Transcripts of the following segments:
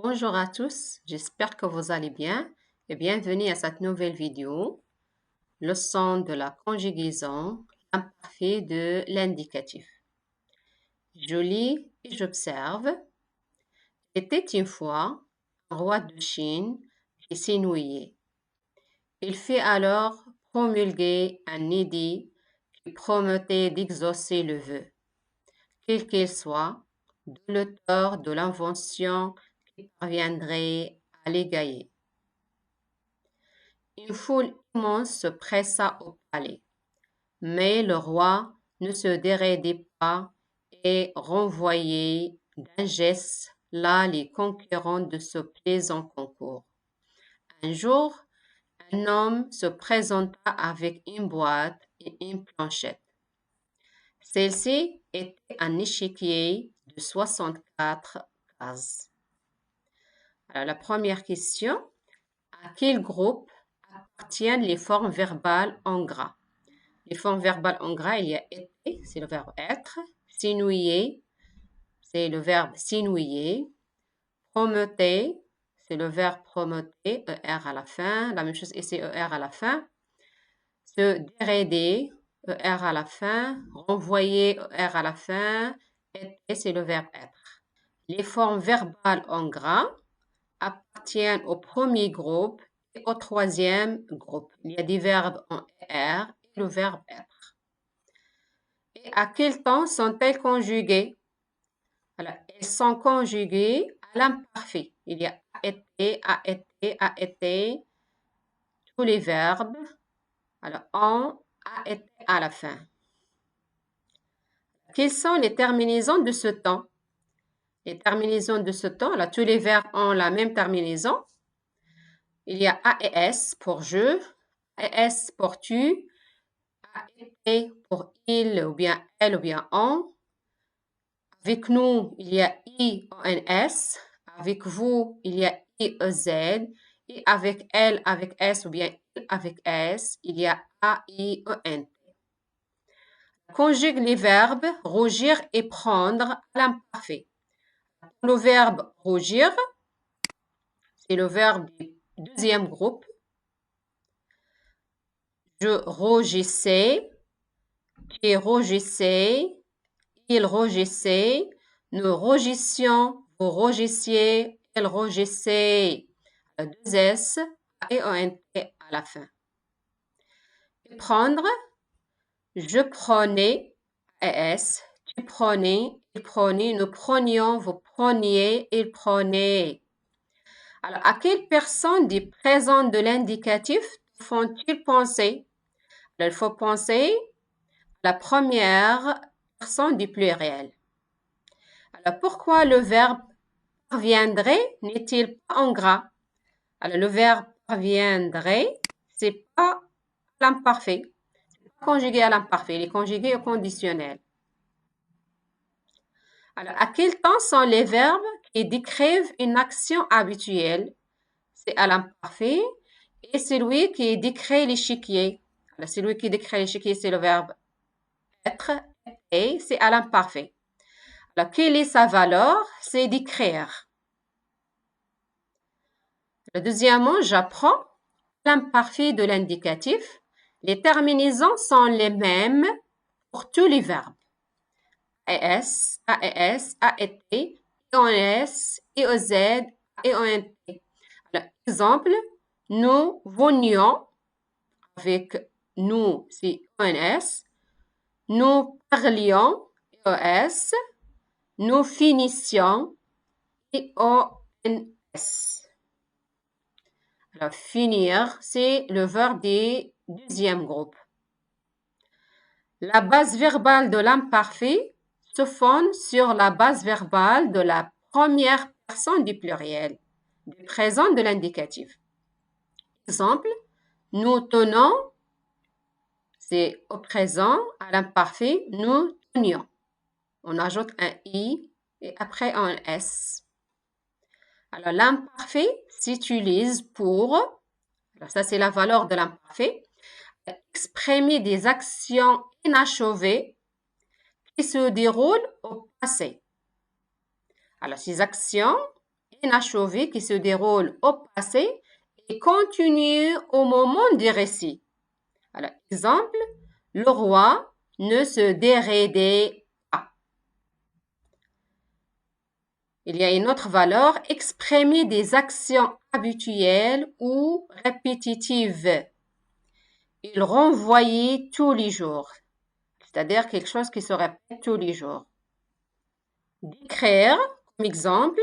Bonjour à tous, j'espère que vous allez bien et bienvenue à cette nouvelle vidéo, leçon de la conjugaison imparfaite de l'indicatif. Je lis et j'observe. Était une fois un roi de Chine qui s'est noyé. Il fit alors promulguer un édit qui promettait d'exaucer le vœu, quel qu'il soit, de l'auteur de l'invention qui parviendrait à l'égayer. Une foule immense se pressa au palais, mais le roi ne se déraidait pas et renvoyait d'un geste là les conquérants de ce plaisant concours. Un jour, un homme se présenta avec une boîte et une planchette. Celle-ci était un échiquier de 64 cases. Alors, la première question, à quel groupe appartiennent les formes verbales en gras? Les formes verbales en gras, il y a été, c'est le verbe être, s'ennuyer, c'est le verbe s'ennuyer, prometer, c'est le verbe prometer, ER à la fin, la même chose ici, ER à la fin, se déraider, ER à la fin, renvoyer, ER à la fin, être, c'est le verbe être. Les formes verbales en gras appartiennent au premier groupe et au troisième groupe. Il y a des verbes en ER et le verbe être. Et à quel temps sont-elles conjuguées? Alors, elles sont conjuguées à l'imparfait. Il y a a été, tous les verbes. Alors, on, a été à la fin. Quelles sont les terminaisons de ce temps? Les terminaisons de ce temps, là, tous les verbes ont la même terminaison. Il y a a et s pour je, s pour tu, a été pour il ou bien elle ou bien on. Avec nous, il y a I-O-N-S. Avec vous, il y a I-E-Z. Et avec elle, avec S ou bien il avec S, il y a A-I-E-N. Conjugue les verbes rougir et prendre à l'imparfait. Le verbe rougir, c'est le verbe du deuxième groupe. Je rougissais, tu rougissais, il rougissait, nous rougissions, vous rougissiez, elle rougissait. Deux S et O-N-T à la fin. Prendre, je prenais, S, tu prenais, il prenait, nous prenions, vous preniez, il prenait. Alors, à quelle personne des présents de l'indicatif font-ils penser? Alors, il faut penser à la première personne du pluriel. Alors, pourquoi le verbe parviendrait n'est-il pas en gras? Alors, le verbe parviendrait, c'est pas l'imparfait. C'est pas conjugué à l'imparfait, il est conjugué au conditionnel. Alors, à quel temps sont les verbes qui décrivent une action habituelle? C'est à l'imparfait. Et celui qui décrit l'échiquier. Alors, celui qui décrit l'échiquier, c'est le verbe être. Et c'est à l'imparfait. Alors, quelle est sa valeur? C'est d'écrire. Deuxièmement, j'apprends l'imparfait de l'indicatif. Les terminaisons sont les mêmes pour tous les verbes. ES, AES, AET, EONS, EOZ, EONT. Alors, exemple, nous venions avec nous, c'est EONS. Nous parlions, EOS. Nous finissions, EONS. Alors, finir, c'est le verbe du deuxième groupe. La base verbale de l'imparfait se fonde sur la base verbale de la première personne du pluriel, du présent de l'indicatif. Exemple, nous tenons, c'est au présent, à l'imparfait, nous tenions. On ajoute un i et après un s. Alors, l'imparfait s'utilise pour, alors ça c'est la valeur de l'imparfait, exprimer des actions inachevées qui se déroulent au passé. Alors, ces actions inachevé qui se déroule au passé et continue au moment du récit. Alors, exemple, le roi ne se déraidait pas. Il y a une autre valeur, exprimer des actions habituelles ou répétitives. Il renvoyait tous les jours, c'est-à-dire quelque chose qui se répète tous les jours. Décrire, comme exemple,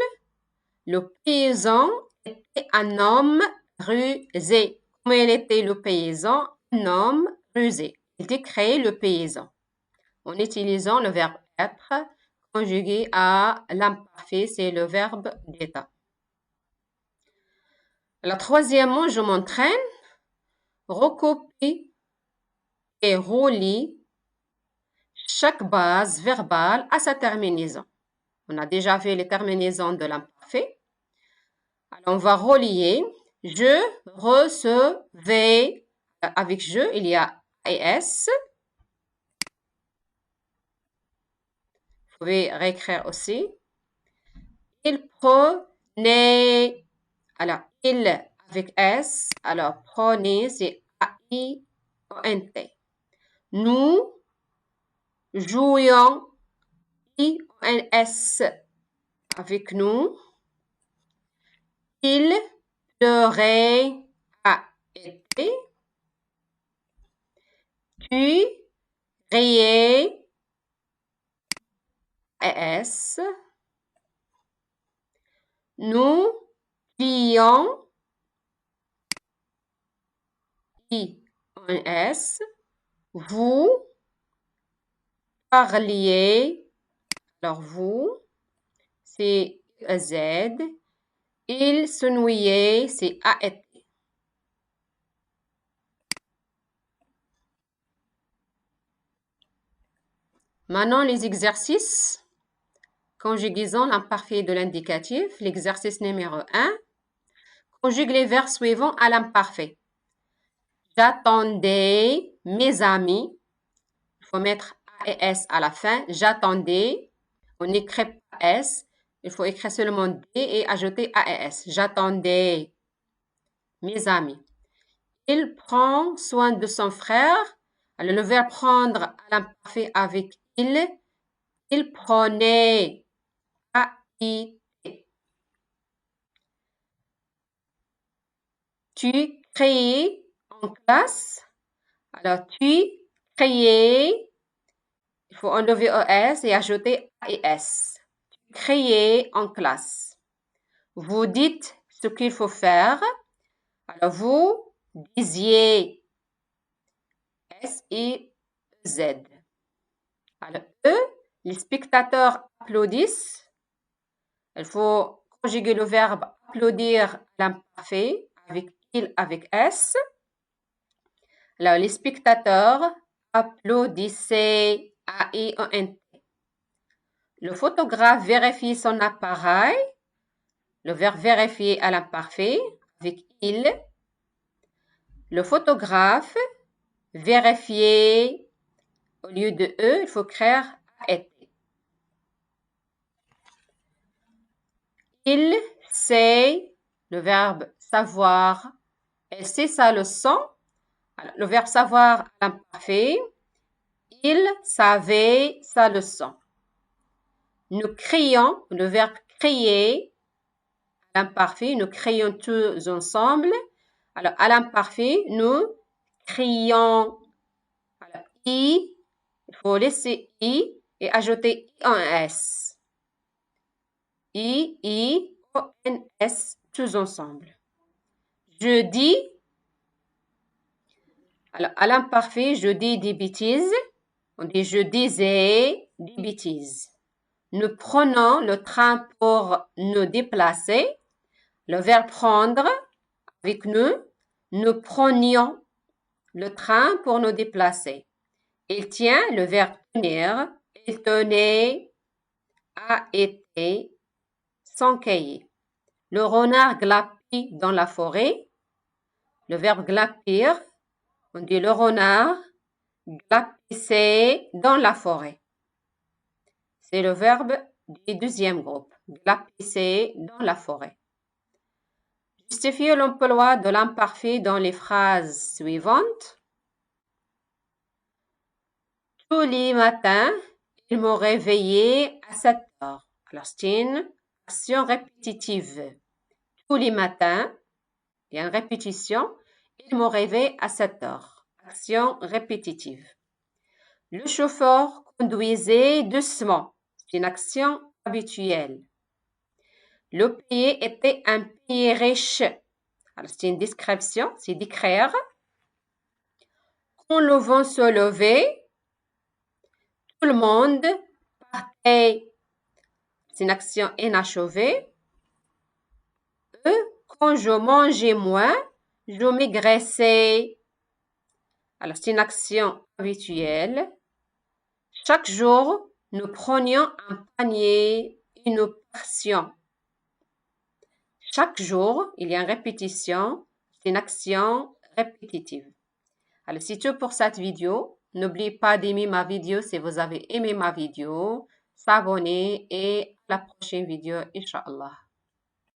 le paysan était un homme rusé. Comment il était le paysan? Un homme rusé. Il décrit le paysan en utilisant le verbe être conjugué à l'imparfait, c'est le verbe d'être. Alors, troisièmement, je m'entraîne, recopie et relie chaque base verbale à sa terminaison. On a déjà vu les terminaisons de l'imparfait. Alors, on va relier. Je recevais. Avec je, il y a AS. Vous pouvez réécrire aussi. Il prenait. Alors, il avec S. Alors, prenez, c'est A-I-O-N-T. Nous jouions I-O-N-S avec nous. Il pleurait A-E-T. Tu riais S. Nous plions I-O-N-S. Vous parliez, alors vous, c'est Z. Il se noyait, c'est AET. Maintenant, les exercices. Conjugaison l'imparfait de l'indicatif. L'exercice numéro 1. Conjugue les verbes suivants à l'imparfait. J'attendais mes amis. Il faut mettre A et S à la fin. J'attendais. On n'écrit pas S. Il faut écrire seulement D et ajouter A et S. J'attendais mes amis. Il prend soin de son frère. Alors, le verbe prendre à l'imparfait avec il. Il prenait. A-I-T. Tu créais en classe. Alors, tu créais. Il faut enlever ES et ajouter AES. Tu créais en classe. Vous dites ce qu'il faut faire. Alors, vous disiez S-I-Z. Alors, eux, les spectateurs applaudissent. Il faut conjuguer le verbe applaudir à l'imparfait avec il avec S. Alors, les spectateurs applaudissaient A-I-O-N-T. Le photographe vérifie son appareil. Le verbe vérifier à l'imparfait avec il. Le photographe vérifier au lieu de E, il faut écrire A-E-T. Il sait, le verbe savoir, elle sait sa leçon. Alors, le verbe savoir à l'imparfait. Il savait sa leçon. Nous crions, le verbe crier, à l'imparfait, nous crions tous ensemble. Alors, à l'imparfait, nous crions. Alors, il faut laisser I et ajouter I en S. I-O-N-S, tous ensemble. Je dis, alors à l'imparfait, je dis des bêtises. On dit je disais des bêtises. Nous prenons le train pour nous déplacer. Le verbe prendre avec nous. Nous prenions le train pour nous déplacer. Il tient, le verbe tenir. Il tenait, a été, son cahier. Le renard glapit dans la forêt. Le verbe glapir, on dit le renard glapissait dans la forêt. C'est le verbe du deuxième groupe. glisser dans la forêt. Justifiez l'emploi de l'imparfait dans les phrases suivantes. Tous les matins, ils m'ont réveillé à 7 heures. Alors, c'est une action répétitive. Tous les matins, il y a une répétition. Ils m'ont réveillé à 7 heures. Action répétitive. Le chauffeur conduisait doucement. C'est une action habituelle. Le pays était un pays riche. Alors, c'est une description, c'est décrire. Quand le vent se levait, tout le monde partait. C'est une action inachevée. Quand je mangeais moins, je maigrissais. Alors, c'est une action habituelle. Chaque jour, nous prenions un panier, une portion. Chaque jour, il y a une répétition. C'est une action répétitive. Alors, c'est tout pour cette vidéo. N'oubliez pas d'aimer ma vidéo si vous avez aimé ma vidéo, s'abonner et à la prochaine vidéo, Inch'Allah.